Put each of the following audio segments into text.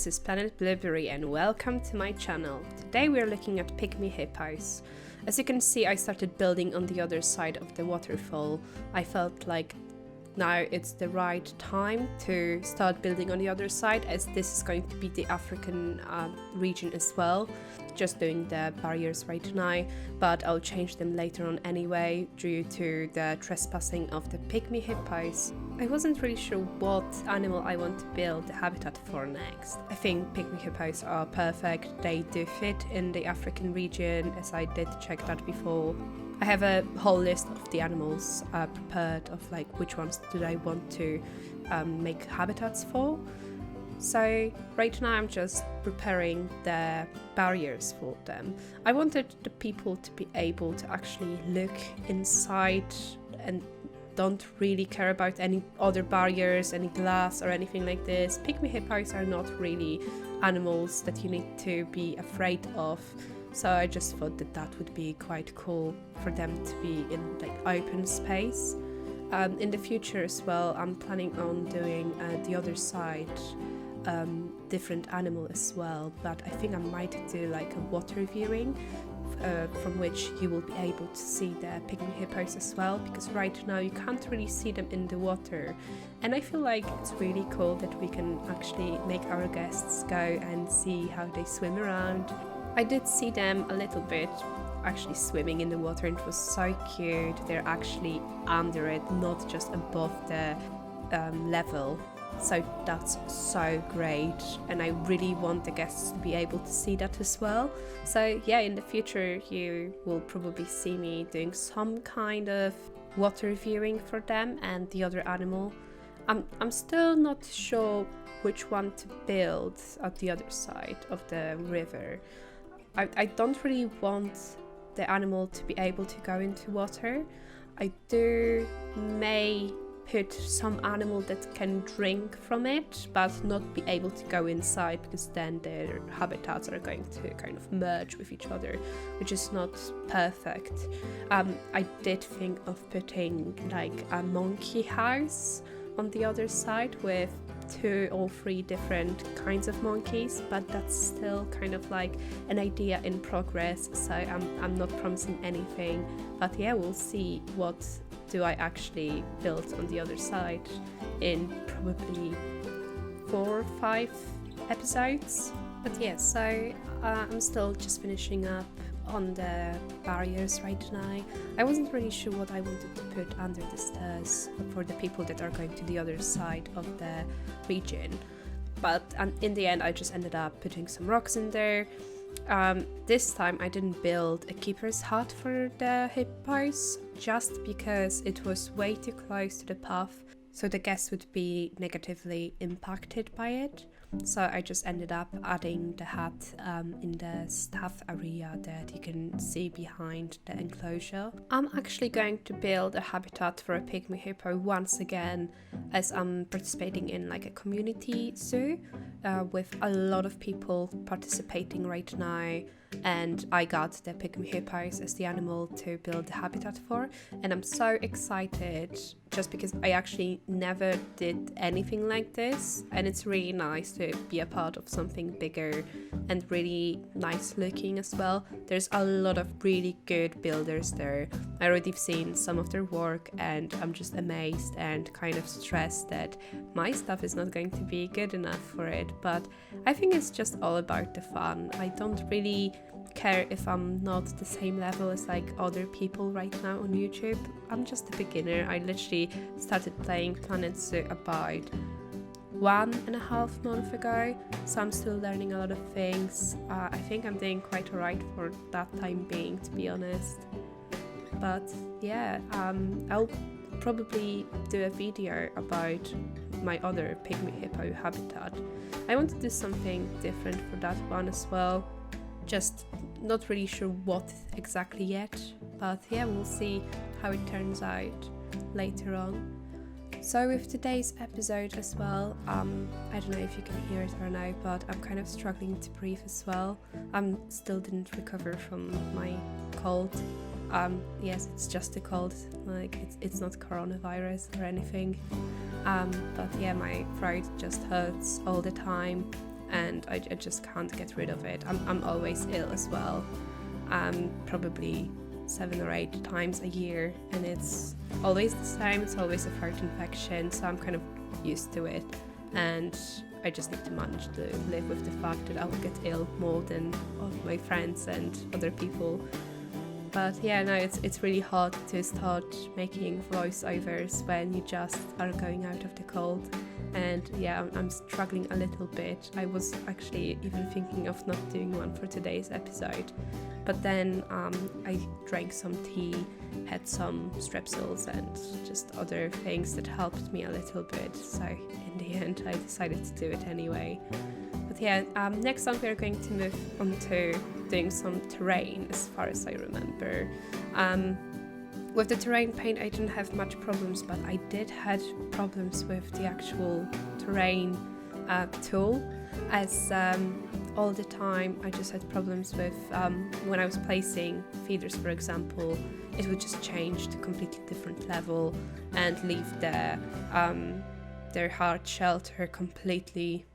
this is Planet Blueberry and welcome to my channel. Today we are looking at Pygmy Hippos. As you can see, I started building on the other side of the waterfall. I felt like now it's the right time to start building on the other side, as this is going to be the African region as well. Just doing the barriers right now, but I'll change them later on anyway due to the trespassing of the Pygmy Hippos. I wasn't really sure what animal I want to build the habitat for next. I think Pygmy Hippos are perfect. They do fit in the African region, as I did check that before. I have a whole list of the animals prepared of like which ones do I want to make habitats for. So right now I'm just preparing the barriers for them. I wanted the people to be able to actually look inside and don't really care about any other barriers, any glass or anything like this. Pygmy hippos are not really animals that you need to be afraid of. So I just thought that that would be quite cool for them to be in like open space. In the future as well, I'm planning on doing the other side different animal as well, but I think I might do like a water viewing from which you will be able to see the Pygmy hippos as well, because right now you can't really see them in the water, and I feel like it's really cool that we can actually make our guests go and see how they swim around. I did see them a little bit actually swimming in the water, and it was so cute. They're actually under it, not just above the level. So that's so great, and I really want the guests to be able to see that as well. So yeah, in the future you will probably see me doing some kind of water viewing for them and the other animal. I'm still not sure which one to build at the other side of the river. I don't really want the animal to be able to go into water. I may put some animal that can drink from it but not be able to go inside, because then their habitats are going to kind of merge with each other, which is not perfect. I did think of putting like a monkey house on the other side with 2 or 3 different kinds of monkeys, but that's still kind of like an idea in progress, so I'm not promising anything. But yeah, we'll see what do I actually build on the other side in probably 4 or 5 episodes. But yeah, so I'm still just finishing up on the barriers right now. I wasn't really sure what I wanted to put under the stairs for the people that are going to the other side of the region, but in the end I just ended up putting some rocks in there. This time I didn't build a keeper's hut for the hippos, just because it was way too close to the path, so the guests would be negatively impacted by it. So I just ended up adding the hut in the staff area that you can see behind the enclosure. I'm actually going to build a habitat for a Pygmy hippo once again, as I'm participating in like a community zoo with a lot of people participating right now, and I got the Pygmy hippos as the animal to build the habitat for, and I'm so excited just because I actually never did anything like this, and it's really nice to be a part of something bigger and really nice looking as well. There's a lot of really good builders there. I already seen some of their work and I'm just amazed and kind of stressed that my stuff is not going to be good enough for it, but I think it's just all about the fun. I don't really care if I'm not the same level as like other people right now on YouTube. I'm just a beginner. I literally started playing planetzoo about 1.5 months ago, so I'm still learning a lot of things. I think I'm doing quite alright for that time being, to be honest. But yeah, I'll probably do a video about my other Pygmy hippo habitat. I want to do something different for that one as well. Just not really sure what exactly yet, but yeah, we'll see how it turns out later on. So with today's episode as well, I don't know if you can hear it or no, but I'm kind of struggling to breathe as well. Still didn't recover from my cold. Yes, it's just a cold, like it's not coronavirus or anything. But yeah, my throat just hurts all the time. and I just can't get rid of it. I'm always ill as well, probably 7 or 8 times a year, and it's always the same. It's always a throat infection, so I'm kind of used to it, and I just need to manage to live with the fact that I will get ill more than all of my friends and other people. But yeah, no, it's really hard to start making voiceovers when you just are going out of the cold. And yeah, I'm struggling a little bit. I was actually even thinking of not doing one for today's episode. But then I drank some tea, had some strepsils and just other things that helped me a little bit. So in the end, I decided to do it anyway. But yeah, next on we're going to move on to doing some terrain, as far as I remember. With the terrain paint, I didn't have much problems, but I did had problems with the actual terrain tool, as all the time I just had problems with when I was placing feeders, for example. It would just change to a completely different level and leave their hard shelter completely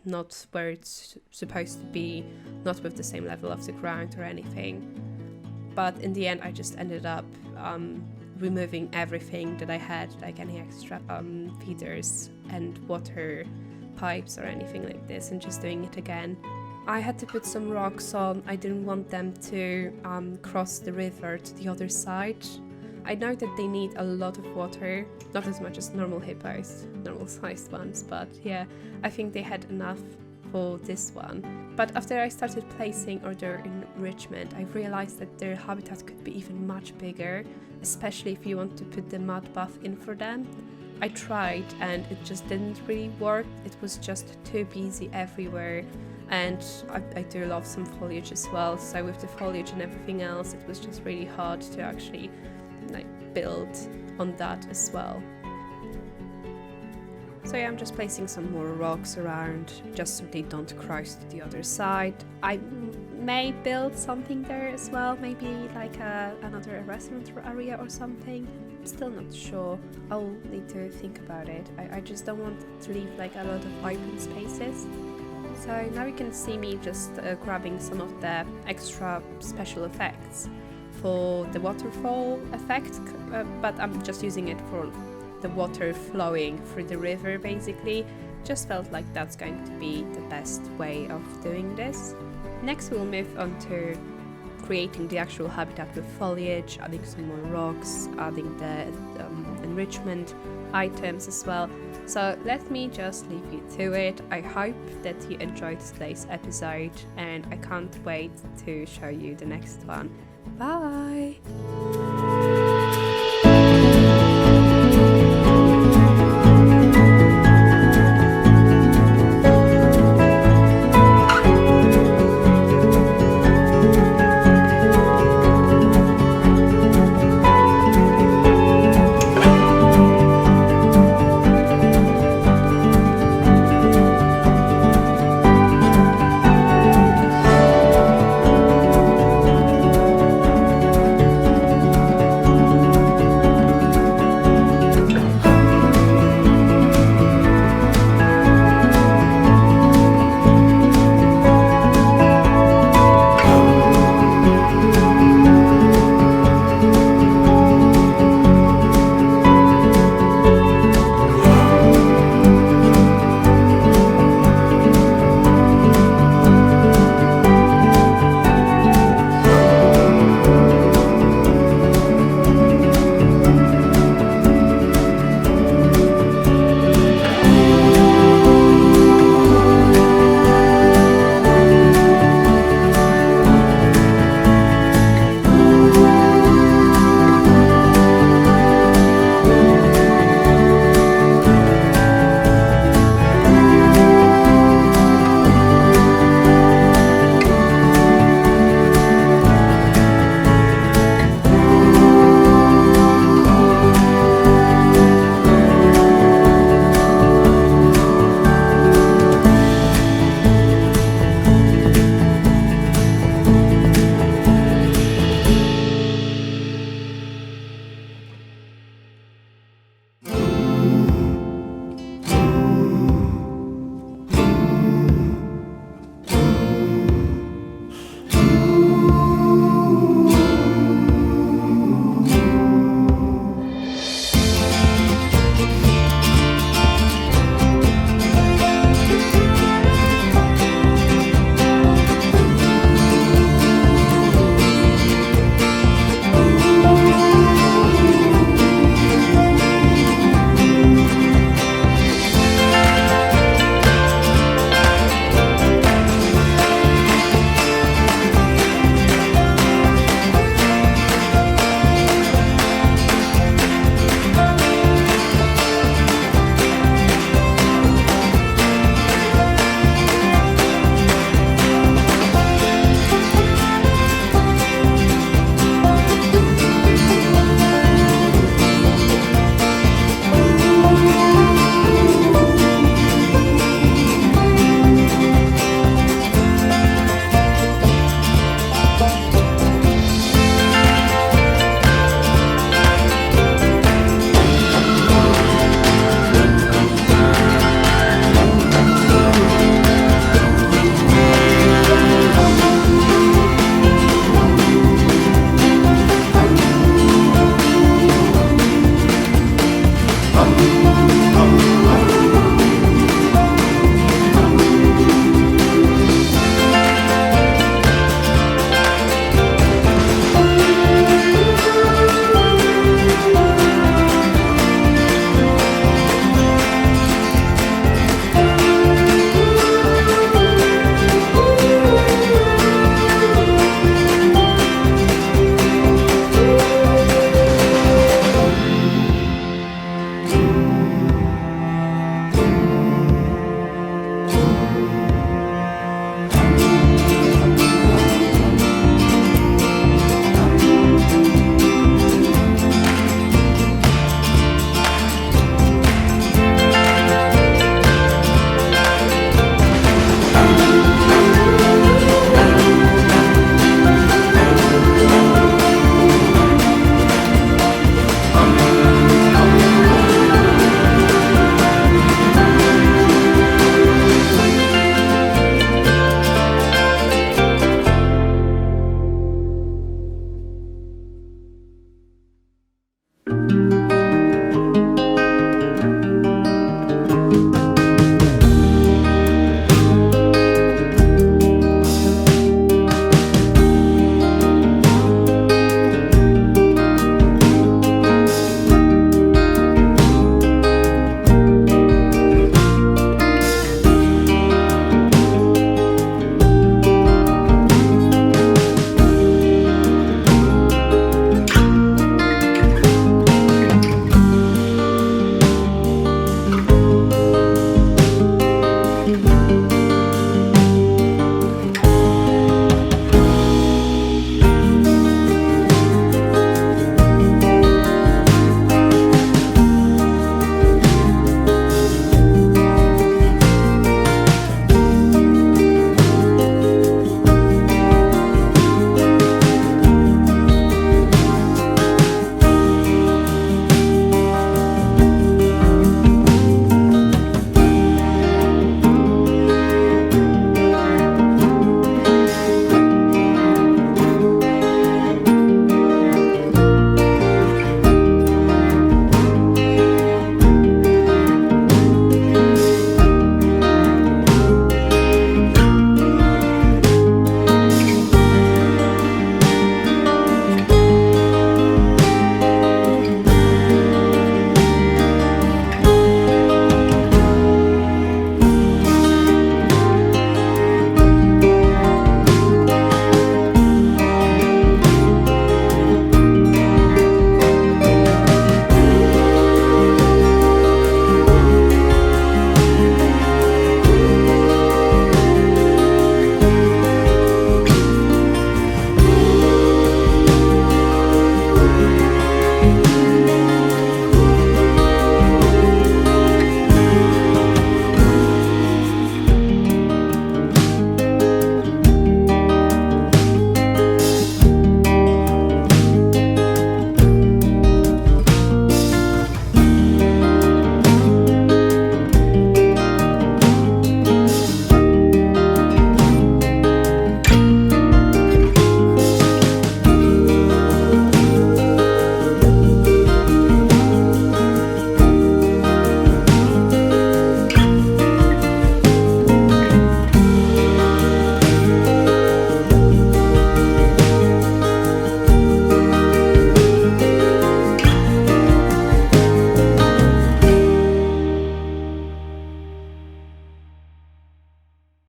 not where it's supposed to be, not with the same level of the ground or anything. But in the end, I just ended up removing everything that I had, like any extra feeders and water pipes or anything like this, and just doing it again. I had to put some rocks on. I didn't want them to cross the river to the other side. I know that they need a lot of water, not as much as normal hippos, normal sized ones, but yeah, I think they had enough for this one. But after I started placing other enrichment, I realized that their habitat could be even much bigger, especially if you want to put the mud bath in for them. I tried and it just didn't really work. It was just too busy everywhere, and I do love some foliage as well, so with the foliage and everything else, it was just really hard to actually build on that as well. So yeah, I'm just placing some more rocks around just so they don't cross to the other side. I may build something there as well, maybe like another restaurant area or something. I'm still not sure. I'll need to think about it. I just don't want to leave like a lot of open spaces. So now you can see me just grabbing some of the extra special effects for the waterfall effect, but I'm just using it for the water flowing through the river basically. Just felt like that's going to be the best way of doing this. Next we'll move on to creating the actual habitat with foliage, adding some more rocks, adding the enrichment items as well. So let me just leave you to it. I hope that you enjoyed today's episode, and I can't wait to show you the next one. Bye!